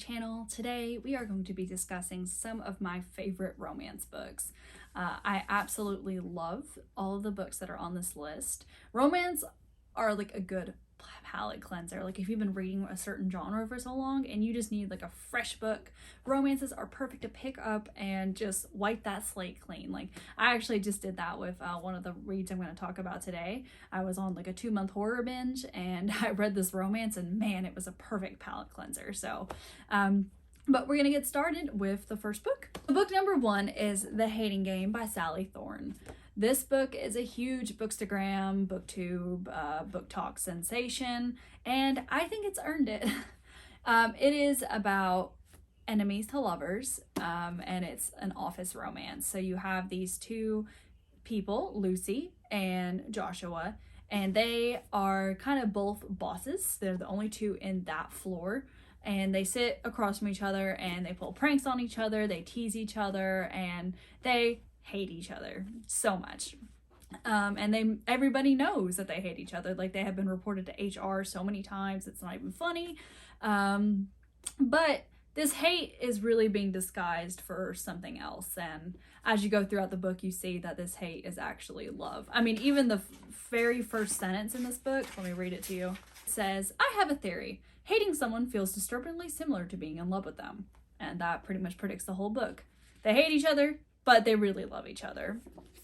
channel. Today we are going to be discussing some of my favorite romance books. I absolutely love all of the books that are on this list. Romance are like a good palate cleanser. Like if you've been reading a certain genre for so long and you just need like a fresh book, romances are perfect to pick up and just wipe that slate clean. Like I actually just did that with one of the reads I'm going to talk about today. I was on like a 2-month horror binge and I read this romance and man, it was a perfect palate cleanser. But we're going to get started with the first book. Book number 1 is The Hating Game by Sally Thorne. This book is a huge Bookstagram, Booktube, Book Talk sensation, and I think it's earned it. It is about enemies to lovers, and it's an office romance. So you have these two people, Lucy and Joshua, and they are kind of both bosses. They're the only two in that floor. And they sit across from each other and they pull pranks on each other, they tease each other, and they hate each other so much. And everybody knows that they hate each other. Like they have been reported to HR so many times, it's not even funny. But this hate is really being disguised for something else. And as you go throughout the book, you see that this hate is actually love. I mean, even the very first sentence in this book, let me read it to you, it says, "I have a theory. Hating someone feels disturbingly similar to being in love with them." And that pretty much predicts the whole book. They hate each other, but they really love each other.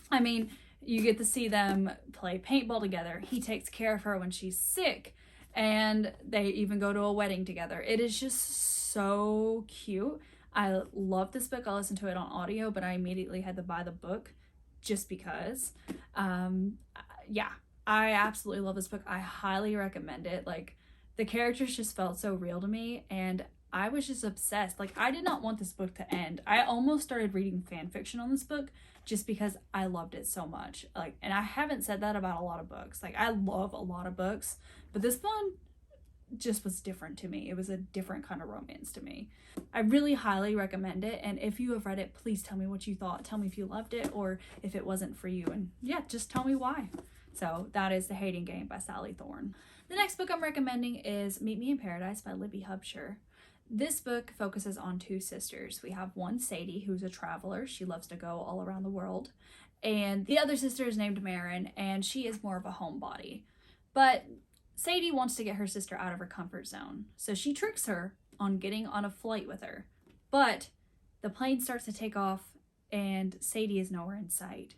I mean, you get to see them play paintball together. He takes care of her when she's sick, and they even go to a wedding together. It is just so cute. I love this book. I listened to it on audio, but I immediately had to buy the book just because. Yeah, I absolutely love this book. I highly recommend it. Like, the characters just felt so real to me, and I was just obsessed. Like, I did not want this book to end. I almost started reading fan fiction on this book just because I loved it so much. Like, and I haven't said that about a lot of books. Like, I love a lot of books, but this one just was different to me. It was a different kind of romance to me. I really highly recommend it, and if you have read it, please tell me what you thought. Tell me if you loved it or if it wasn't for you, and yeah, just tell me why. So that is The Hating Game by Sally Thorne. The next book I'm recommending is Meet Me in Paradise by Libby Hubsher. This book focuses on two sisters. We have one, Sadie, who's a traveler. She loves to go all around the world. And the other sister is named Marin, and she is more of a homebody. But Sadie wants to get her sister out of her comfort zone. So she tricks her on getting on a flight with her. But the plane starts to take off, and Sadie is nowhere in sight.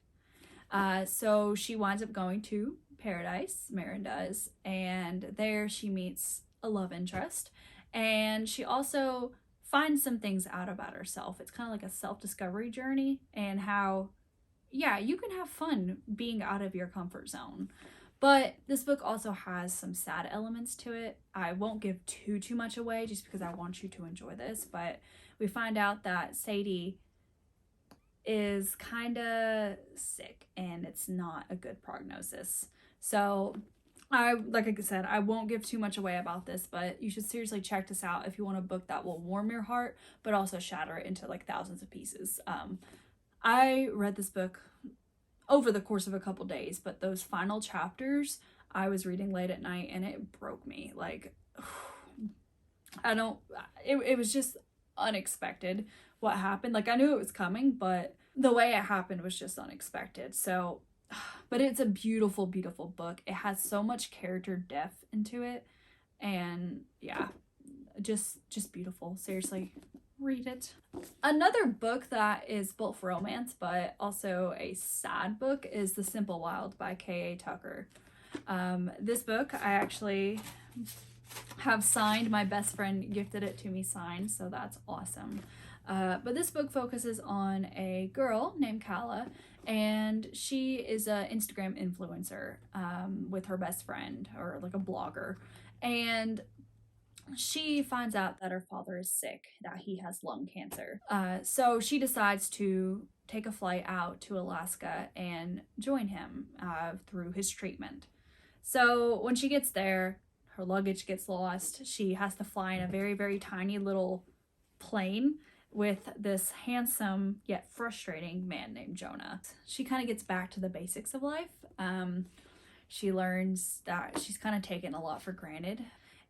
So she winds up going to Paradise, Marin does, and there she meets a love interest, and she also finds some things out about herself. It's kind of like a self-discovery journey, and how, yeah, you can have fun being out of your comfort zone. But this book also has some sad elements to it. I won't give too much away just because I want you to enjoy this, but we find out that Sadie is kind of sick and it's not a good prognosis. So like I said, I won't give too much away about this, but you should seriously check this out if you want a book that will warm your heart but also shatter it into like thousands of pieces. I read this book over the course of a couple days, but those final chapters I was reading late at night and it broke me. Like, it was just unexpected what happened. Like, I knew it was coming, but the way it happened was just unexpected. So, but it's a beautiful, beautiful book. It has so much character depth into it, and yeah, just beautiful. Seriously, read it. Another book that is both romance but also a sad book is The Simple Wild by K.A. Tucker. This book I actually have signed. My best friend gifted it to me signed, so that's awesome. But this book focuses on a girl named Kala, and she is an Instagram influencer with her best friend, or like a blogger, and she finds out that her father is sick, that he has lung cancer. So she decides to take a flight out to Alaska and join him through his treatment. So when she gets there, her luggage gets lost. She has to fly in a very, very tiny little plane with this handsome yet frustrating man named Jonah. She kind of gets back to the basics of life. She learns that she's kind of taken a lot for granted,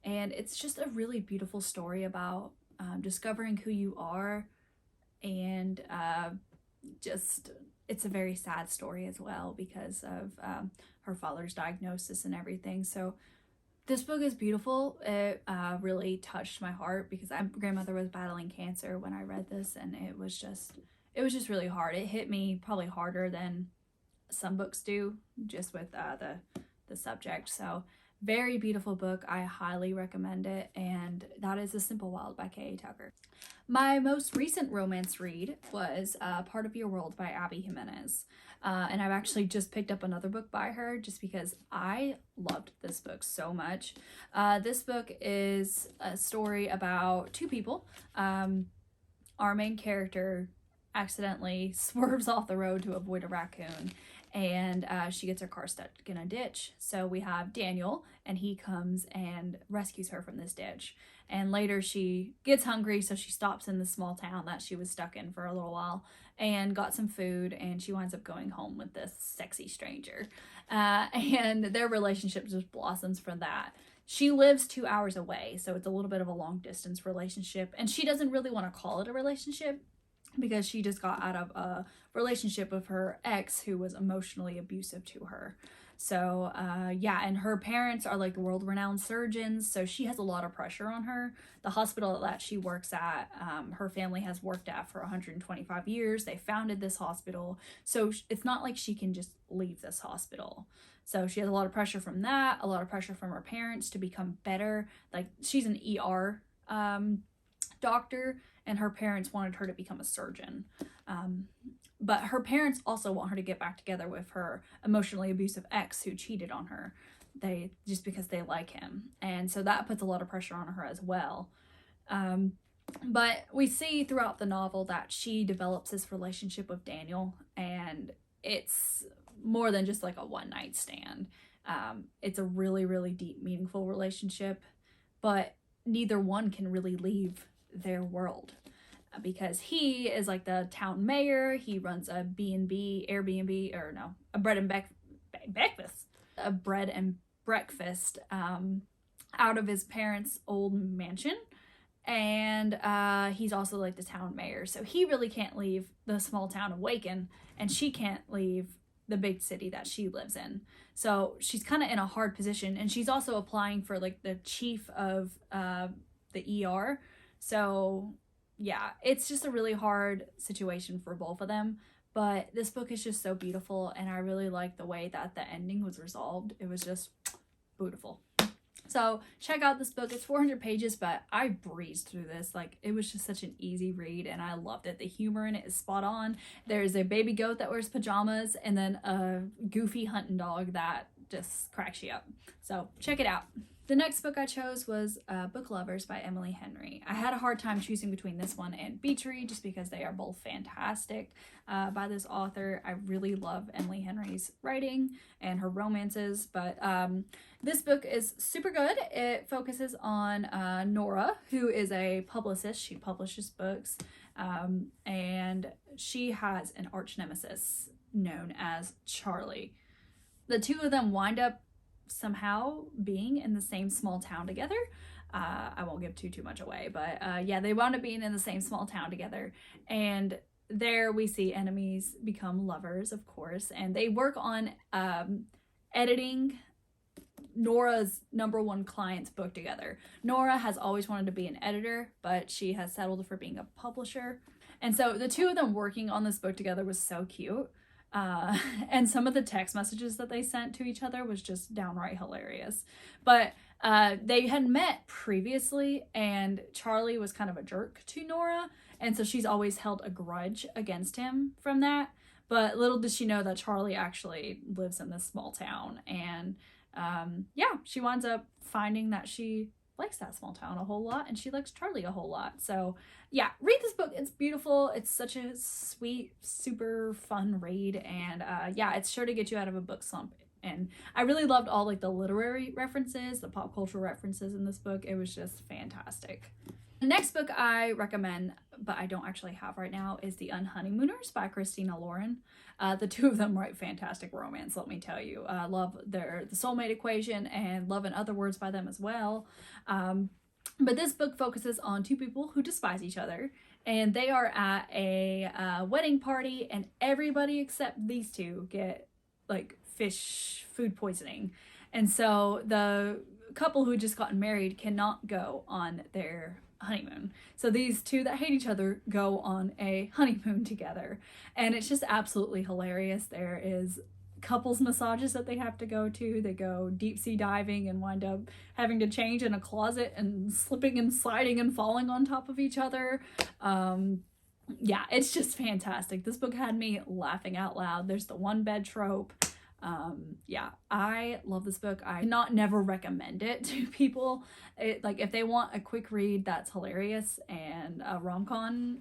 and it's just a really beautiful story about discovering who you are, and just, it's a very sad story as well because of her father's diagnosis and everything. So this book is beautiful. It really touched my heart because my grandmother was battling cancer when I read this, and it was just really hard. It hit me probably harder than some books do, just with the subject. So very beautiful book. I highly recommend it, and that is The Simple Wild by K.A. Tucker. My most recent romance read was Part of Your World by Abby Jimenez. And I've actually just picked up another book by her just because I loved this book so much. This book is a story about two people. Our main character accidentally swerves off the road to avoid a raccoon, and she gets her car stuck in a ditch. So we have Daniel, and he comes and rescues her from this ditch. And later she gets hungry, so she stops in the small town that she was stuck in for a little while and got some food, and she winds up going home with this sexy stranger. And their relationship just blossoms from that. She lives 2 hours away, so it's a little bit of a long distance relationship, and she doesn't really want to call it a relationship because she just got out of a relationship with her ex who was emotionally abusive to her. So yeah, and her parents are like world-renowned surgeons, so she has a lot of pressure on her. The hospital that she works at, her family has worked at for 125 years. They founded this hospital, so it's not like she can just leave this hospital. So she has a lot of pressure from that, a lot of pressure from her parents to become better. Like, she's an ER doctor, and her parents wanted her to become a surgeon. But her parents also want her to get back together with her emotionally abusive ex who cheated on her, just because they like him. And so that puts a lot of pressure on her as well. But we see throughout the novel that she develops this relationship with Daniel, and it's more than just like a one-night stand. It's a really, really deep, meaningful relationship, but neither one can really leave their world because he is like the town mayor. He runs a B&B, Airbnb, or no, a bread and breakfast out of his parents' old mansion. And he's also like the town mayor. So he really can't leave the small town of Waken, and she can't leave the big city that she lives in. So she's kind of in a hard position, and she's also applying for like the chief of the ER. So yeah, it's just a really hard situation for both of them. But this book is just so beautiful, and I really like the way that the ending was resolved. It was just beautiful. So check out this book. It's 400 pages, but I breezed through this. Like, it was just such an easy read, and I loved it. The humor in it is spot on. There's a baby goat that wears pajamas, and then a goofy hunting dog that just cracks you up. So check it out. The next book I chose was Book Lovers by Emily Henry. I had a hard time choosing between this one and Beach Read just because they are both fantastic by this author. I really love Emily Henry's writing and her romances, but this book is super good. It focuses on Nora, who is a publicist. She publishes books, and she has an arch nemesis known as Charlie. The two of them wind up somehow being in the same small town together. I won't give too much away, but yeah, they wound up being in the same small town together, and there we see enemies become lovers, of course, and they work on editing Nora's #1 client's book together. Nora has always wanted to be an editor, but she has settled for being a publisher, and so the two of them working on this book together was so cute. And some of the text messages that they sent to each other was just downright hilarious. But they had met previously, and Charlie was kind of a jerk to Nora, and so she's always held a grudge against him from that. But little does she know that Charlie actually lives in this small town, and yeah, she winds up finding that she likes that small town a whole lot, and she likes Charlie a whole lot. So yeah, read this book. It's beautiful. It's such a sweet, super fun read, and yeah, it's sure to get you out of a book slump. And I really loved all like the literary references, the pop culture references in this book. It was just fantastic. The next book I recommend, but I don't actually have right now, is The Honeymooners by Christina Lauren. The two of them write fantastic romance, let me tell you. I love the soulmate equation and Love in Other Words by them as well. But this book focuses on two people who despise each other, and they are at a wedding party, and everybody except these two get like fish food poisoning. And so the couple who had just gotten married cannot go on their honeymoon. So these two that hate each other go on a honeymoon together. And it's just absolutely hilarious. There is couples massages that they have to go to. They go deep sea diving and wind up having to change in a closet and slipping and sliding and falling on top of each other. Yeah, it's just fantastic. This book had me laughing out loud. There's the one bed trope. Yeah, I love this book. I never recommend it to people. Like, if they want a quick read that's hilarious and a rom-com,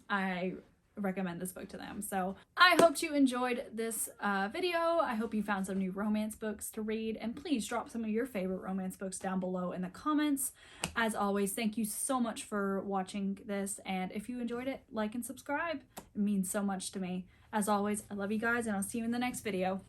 I recommend this book to them. So I hope you enjoyed this video. I hope you found some new romance books to read, and please drop some of your favorite romance books down below in the comments. As always, thank you so much for watching this, and if you enjoyed it, like and subscribe. It means so much to me. As always, I love you guys, and I'll see you in the next video.